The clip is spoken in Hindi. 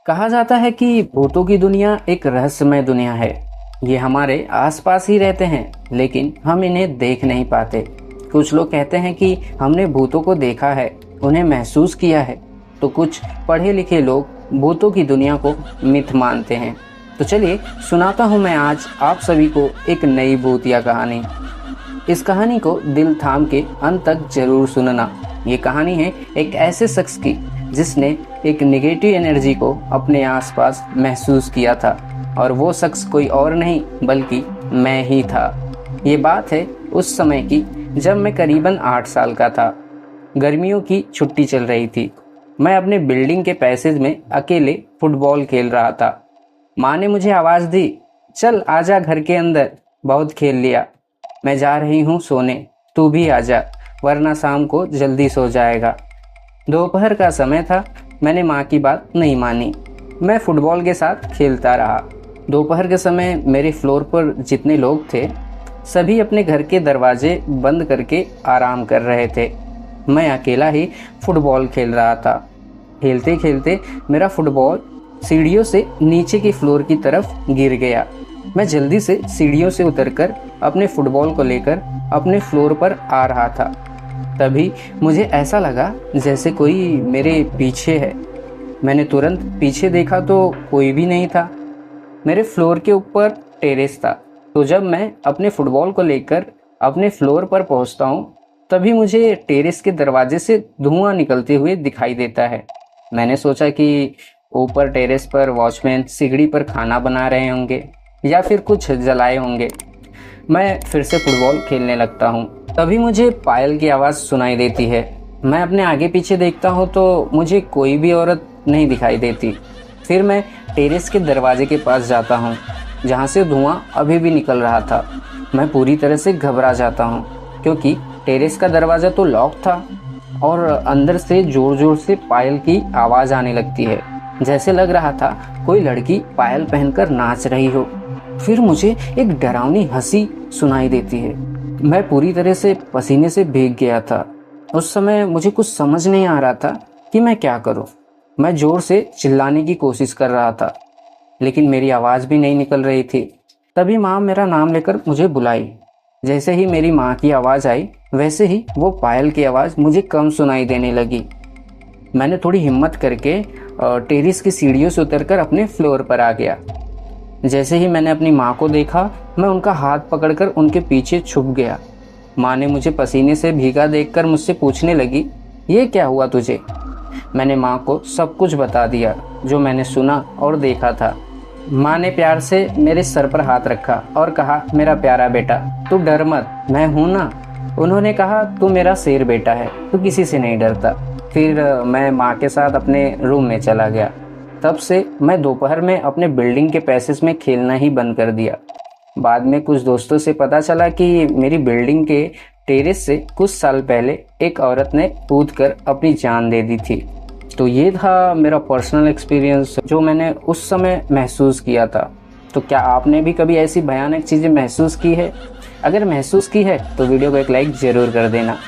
कहा जाता है कि भूतों की दुनिया एक रहस्यमय दुनिया है। ये हमारे आसपास ही रहते हैं, लेकिन हम इन्हें देख नहीं पाते। कुछ लोग कहते हैं कि हमने भूतों को देखा है, उन्हें महसूस किया है, तो कुछ पढ़े लिखे लोग भूतों की दुनिया को मिथ मानते हैं। तो चलिए सुनाता हूँ मैं आज आप सभी को एक नई भूतिया कहानी। इस कहानी को दिल थाम के अंत तक जरूर सुनना। ये कहानी है एक ऐसे शख्स की जिसने एक नेगेटिव एनर्जी को अपने आसपास महसूस किया था, और वो शख्स कोई और नहीं बल्कि मैं ही था। ये बात है उस समय की जब मैं करीबन 8 साल का था। गर्मियों की छुट्टी चल रही थी। मैं अपने बिल्डिंग के पैसेज में अकेले फुटबॉल खेल रहा था। माँ ने मुझे आवाज़ दी, चल आजा घर के अंदर, बहुत खेल लिया, मैं जा रही हूँ सोने, तू भी आजा वरना शाम को जल्दी सो जाएगा। दोपहर का समय था। मैंने माँ की बात नहीं मानी। मैं फुटबॉल के साथ खेलता रहा। दोपहर के समय मेरे फ्लोर पर जितने लोग थे सभी अपने घर के दरवाजे बंद करके आराम कर रहे थे। मैं अकेला ही फुटबॉल खेल रहा था। खेलते खेलते मेरा फुटबॉल सीढ़ियों से नीचे की फ्लोर की तरफ गिर गया। मैं जल्दी से सीढ़ियों से उतरकर अपने फुटबॉल को लेकर अपने फ्लोर पर आ रहा था। तभी मुझे ऐसा लगा जैसे कोई मेरे पीछे है। मैंने तुरंत पीछे देखा तो कोई भी नहीं था। मेरे फ्लोर के ऊपर टेरेस था। तो जब मैं अपने फुटबॉल को लेकर अपने फ्लोर पर पहुंचता हूं, तभी मुझे टेरेस के दरवाजे से धुआं निकलते हुए दिखाई देता है। मैंने सोचा कि ऊपर टेरेस पर वॉचमैन सीढ़ी पर खाना बना रहे होंगे या फिर कुछ जलाए होंगे। मैं फिर से फुटबॉल खेलने लगता हूँ। तभी मुझे पायल की आवाज़ सुनाई देती है। मैं अपने आगे पीछे देखता हूँ तो मुझे कोई भी औरत नहीं दिखाई देती। फिर मैं टेरेस के दरवाजे के पास जाता हूँ जहाँ से धुआं अभी भी निकल रहा था। मैं पूरी तरह से घबरा जाता हूँ क्योंकि टेरेस का दरवाज़ा तो लॉक था और अंदर से ज़ोर ज़ोर से पायल की आवाज़ आने लगती है। जैसे लग रहा था कोई लड़की पायल पहनकर नाच रही हो। फिर मुझे एक डरावनी हंसी सुनाई देती है। मैं पूरी तरह से पसीने से भीग गया था। उस समय मुझे कुछ समझ नहीं आ रहा था कि मैं क्या करूं। मैं ज़ोर से चिल्लाने की कोशिश कर रहा था, लेकिन मेरी आवाज़ भी नहीं निकल रही थी। तभी माँ मेरा नाम लेकर मुझे बुलाई। जैसे ही मेरी माँ की आवाज़ आई, वैसे ही वो पायल की आवाज़ मुझे कम सुनाई देने लगी। मैंने थोड़ी हिम्मत करके टेरेस की सीढ़ियों से उतरकर अपने फ्लोर पर आ गया। जैसे ही मैंने अपनी माँ को देखा, मैं उनका हाथ पकड़कर उनके पीछे छुप गया। माँ ने मुझे पसीने से भीगा देखकर मुझसे पूछने लगी, ये क्या हुआ तुझे? मैंने माँ को सब कुछ बता दिया जो मैंने सुना और देखा था। माँ ने प्यार से मेरे सर पर हाथ रखा और कहा, मेरा प्यारा बेटा, तू डर मत, मैं हूँ ना। उन्होंने कहा, तू मेरा शेर बेटा है, तू किसी से नहीं डरता। फिर मैं माँ के साथ अपने रूम में चला गया। तब से मैं दोपहर में अपने बिल्डिंग के पैसेज में खेलना ही बंद कर दिया। बाद में कुछ दोस्तों से पता चला कि मेरी बिल्डिंग के टेरेस से कुछ साल पहले एक औरत ने कूदकर अपनी जान दे दी थी। तो ये था मेरा पर्सनल एक्सपीरियंस जो मैंने उस समय महसूस किया था। तो क्या आपने भी कभी ऐसी भयानक चीज़ें महसूस की है? अगर महसूस की है तो वीडियो को एक लाइक ज़रूर कर देना।